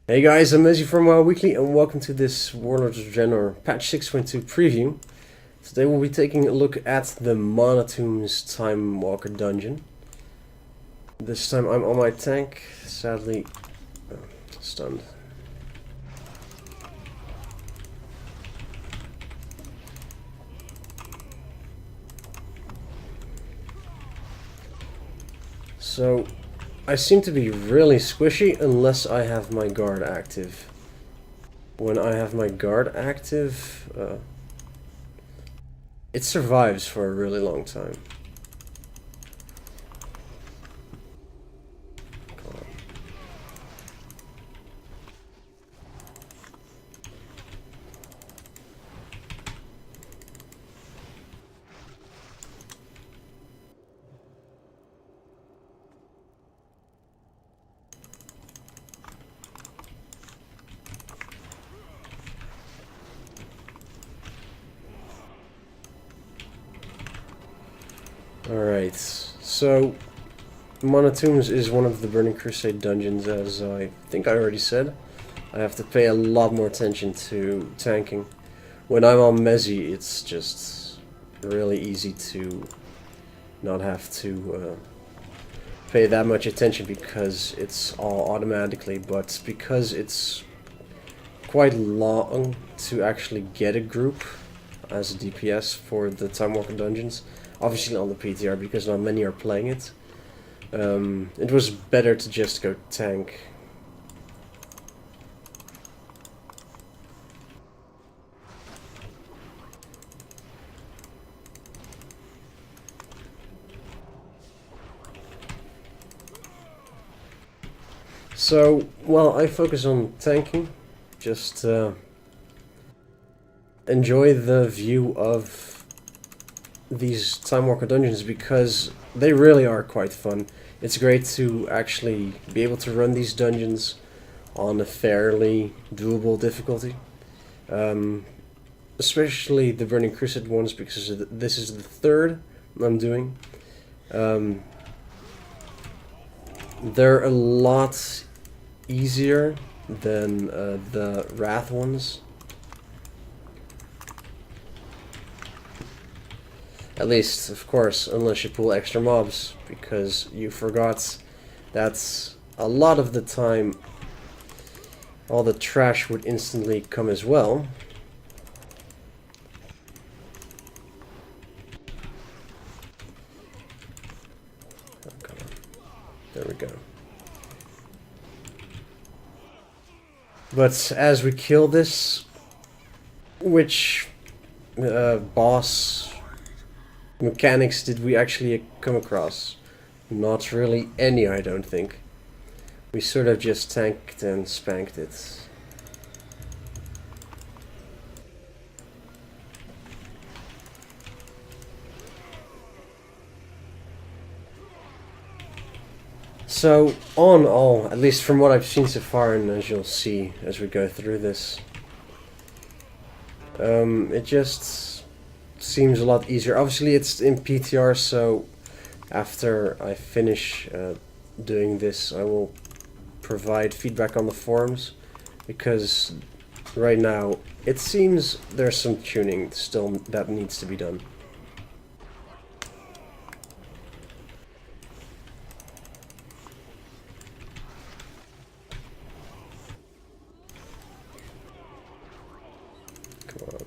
Hey guys, I'm Mezzy from Weekly and welcome to this Warlords of Draenor patch 6.2 preview. Today we'll be taking a look at the Monatomb's Timewalker dungeon. This time I'm on my tank, sadly stunned. So, I seem to be really squishy unless I have my guard active. When I have my guard active, it survives for a really long time. Alright, so Monatomb's is one of the Burning Crusade dungeons, as I think I already said. I have to pay a lot more attention to tanking. When I'm on Mezzy, it's just really easy to not have to pay that much attention because it's all automatically, but because it's quite long to actually get a group as a DPS for the Timewalker dungeons, obviously on the PTR because not many are playing it, it was better to just go tank. So, well, I focus on tanking, just enjoy the view of these Timewalker dungeons because they really are quite fun. It's great to actually be able to run these dungeons on a fairly doable difficulty. Especially the Burning Crusade ones because this is the third I'm doing. They're a lot easier than the Wrath ones. At least, of course, unless you pull extra mobs, because you forgot that a lot of the time all the trash would instantly come as well. Oh, come on. There we go. But as we kill this, which boss mechanics did we actually come across? Not really any, I don't think. We sort of just tanked and spanked it. So, on all, at least from what I've seen so far, and as you'll see as we go through this, it just seems a lot easier. Obviously it's in PTR, so after I finish doing this I will provide feedback on the forums, because right now it seems there's some tuning still that needs to be done. Come on.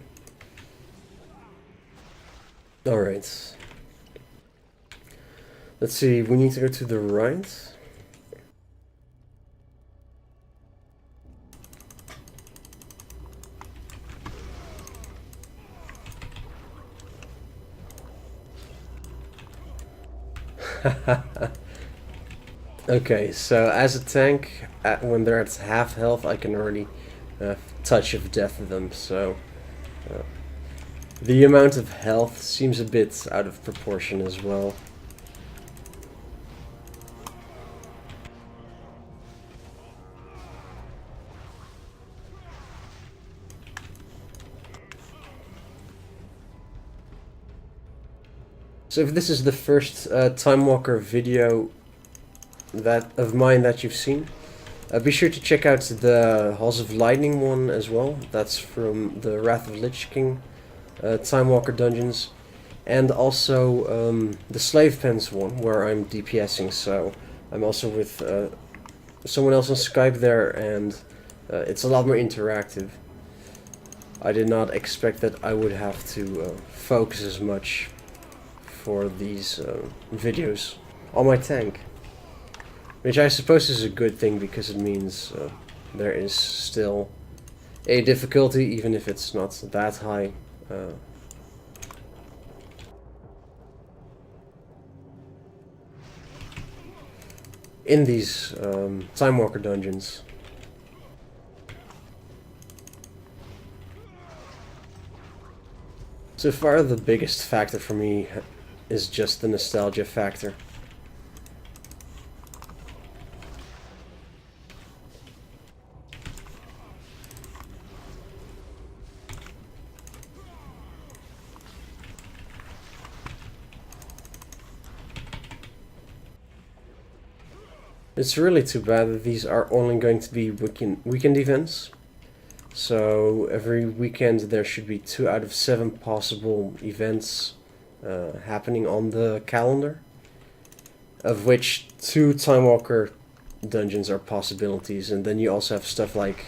Alright. Let's see, we need to go to the right. Okay, so as a tank, when they're at half health, I can already touch of death them, so the amount of health seems a bit out of proportion as well. So if this is the first Timewalker video of mine that you've seen, Be sure to check out the Halls of Lightning one as well. That's from the Wrath of Lich King Timewalker dungeons. And also the Slave Pens one, where I'm DPSing, so I'm also with someone else on Skype there, and it's a lot more interactive. I did not expect that I would have to focus as much for these videos on my tank. Which I suppose is a good thing, because it means there is still a difficulty, even if it's not that high. In these Timewalker dungeons. So far, the biggest factor for me is just the nostalgia factor. It's really too bad that these are only going to be weekend events. So every weekend there should be 2 out of 7 possible events happening on the calendar, of which 2 Timewalker dungeons are possibilities, and then you also have stuff like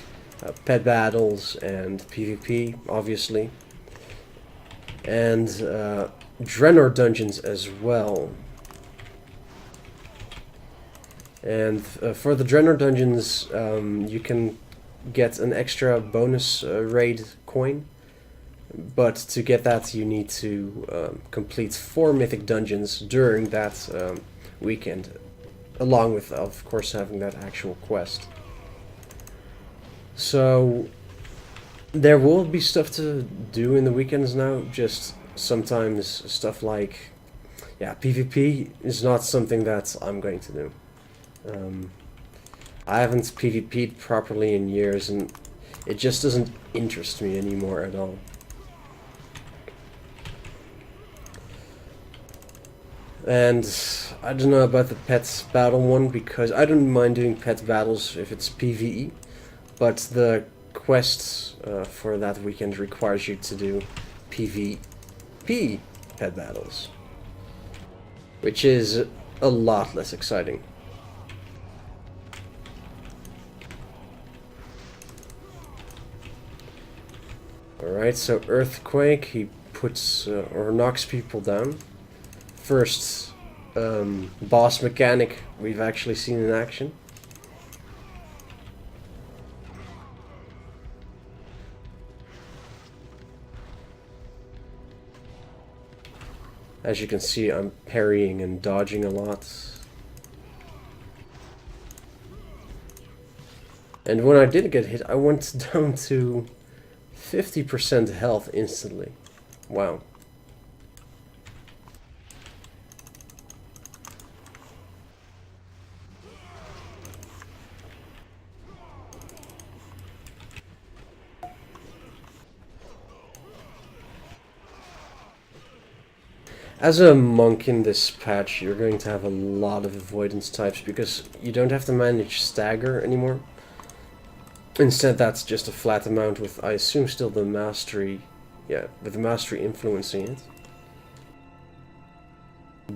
pet battles and PvP, obviously, and Draenor dungeons as well. And for the Draenor dungeons, you can get an extra bonus raid coin, but to get that you need to complete 4 mythic dungeons during that weekend, along with, of course, having that actual quest. So there will be stuff to do in the weekends now, just sometimes stuff like, yeah, PvP is not something that I'm going to do. I haven't PvP'd properly in years, and it just doesn't interest me anymore at all. And I don't know about the pet battle one, because I don't mind doing pet battles if it's PvE, but the quests for that weekend requires you to do PvP pet battles, which is a lot less exciting. Alright, so Earthquake, he puts or knocks people down. First boss mechanic we've actually seen in action. As you can see, I'm parrying and dodging a lot. And when I did get hit, I went down to 50% health instantly. Wow. As a monk in this patch, you're going to have a lot of avoidance types, because you don't have to manage stagger anymore. Instead, that's just a flat amount with, I assume, still the mastery, yeah, with the mastery influencing it.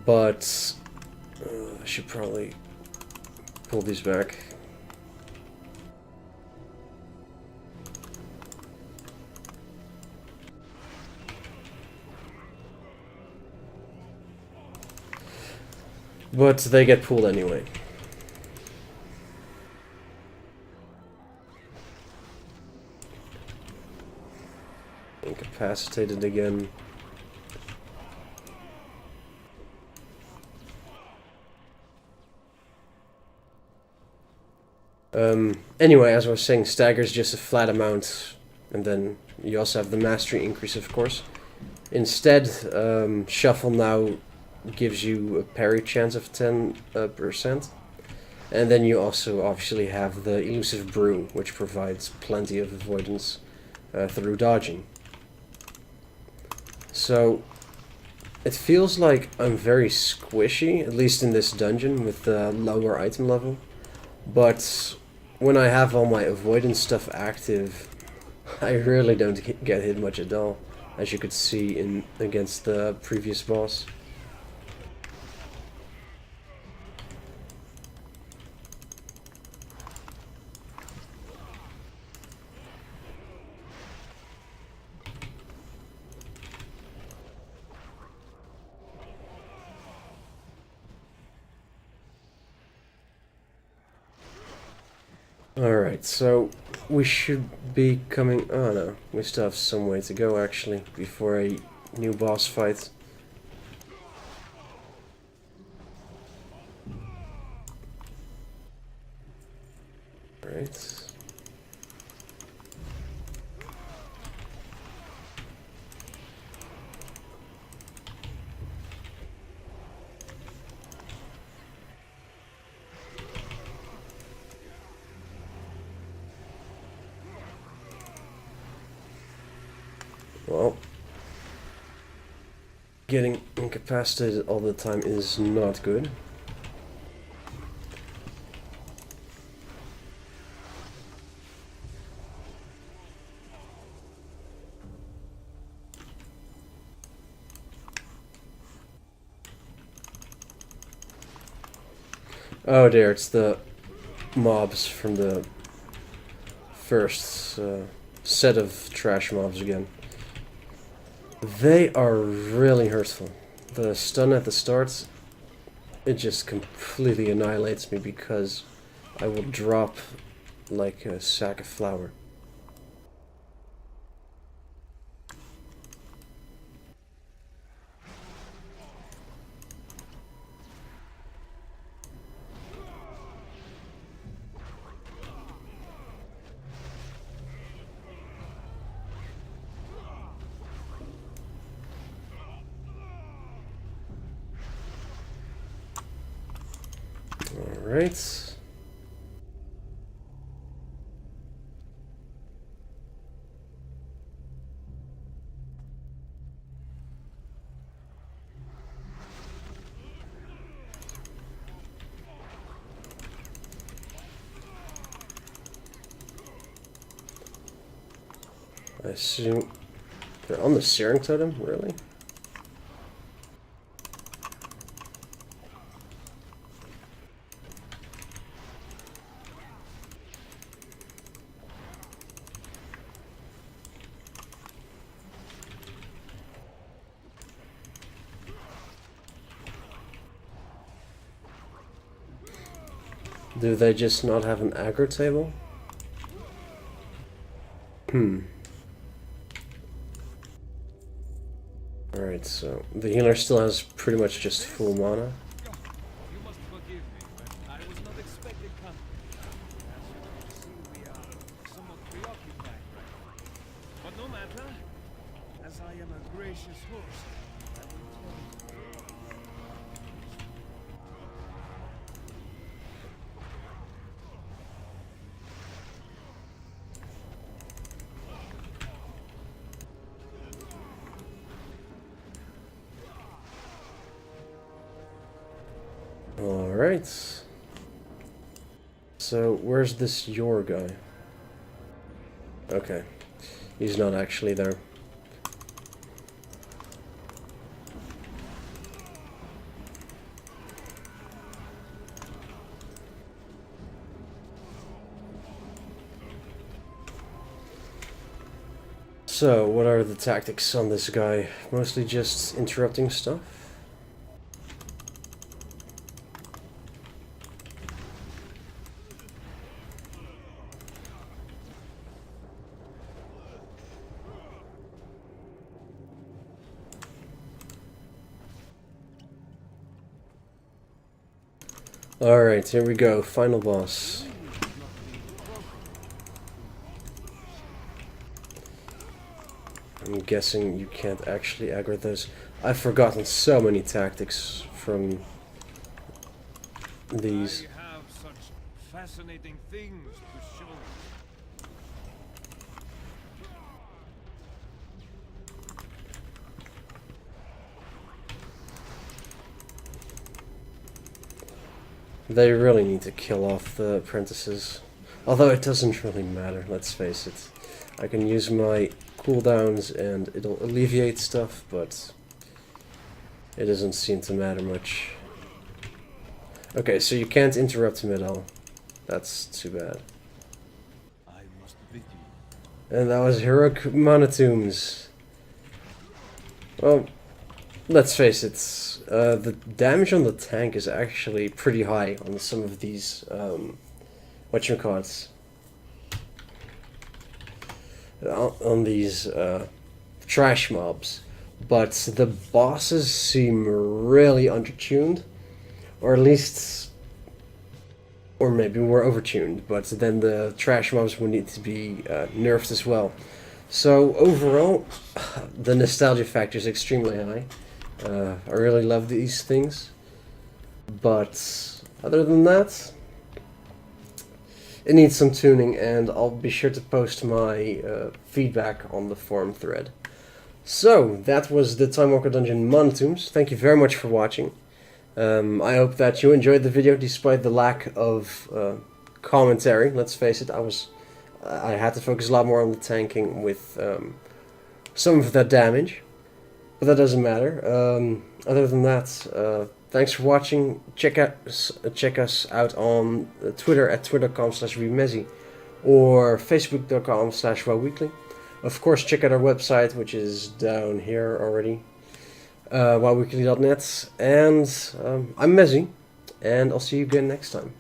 But I should probably pull these back. But they get pulled anyway. Incapacitated again. Anyway, as I was saying, stagger is just a flat amount, and then you also have the mastery increase, of course. Instead, shuffle now gives you a parry chance of 10%, and then you also obviously have the elusive brew, which provides plenty of avoidance through dodging. So it feels like I'm very squishy, at least in this dungeon with the lower item level, but when I have all my avoidance stuff active, I really don't get hit much at all, as you could see in against the previous boss. Alright, so we should be coming... Oh no, we still have some way to go actually, before a new boss fight. Alright. Well, getting incapacitated all the time is not good. Oh dear, it's the mobs from the first set of trash mobs again. They are really hurtful. The stun at the start, it just completely annihilates me because I will drop like a sack of flour. Alright. I assume they're on the searing totem, really? Do they just not have an aggro table? Alright, so the healer still has pretty much just full mana. You must forgive me, but I was not expecting company. As you can see, we are somewhat preoccupied right now. But no matter, as I am a gracious host, I will tell you. Alright. So, where's this your guy? Okay. He's not actually there. So, what are the tactics on this guy? Mostly just interrupting stuff? Alright, here we go. Final boss. I'm guessing you can't actually aggro those. I've forgotten so many tactics from these. I have such fascinating things to show you. They really need to kill off the apprentices. Although it doesn't really matter, let's face it. I can use my cooldowns and it'll alleviate stuff, but it doesn't seem to matter much. Okay, so you can't interrupt him at all. That's too bad. I must bid you. And that was Heroic Monotooms. Well, let's face it, the damage on the tank is actually pretty high on some of these, whatchamacallits. On these trash mobs, but the bosses seem really undertuned, or at least, or maybe we're overtuned, but then the trash mobs will need to be nerfed as well. So overall, the nostalgia factor is extremely high. I really love these things, but other than that, it needs some tuning, and I'll be sure to post my feedback on the forum thread. So, that was the Timewalker Dungeon Monotooms. Thank you very much for watching. I hope that you enjoyed the video despite the lack of commentary. Let's face it, I had to focus a lot more on the tanking with some of that damage, but that doesn't matter. Other than that, thanks for watching. Check us out on Twitter at twitter.com/Mezzy or facebook.com/WoWweekly. Of course, check out our website, which is down here already, WoWweekly.net. And I'm Mezzy, and I'll see you again next time.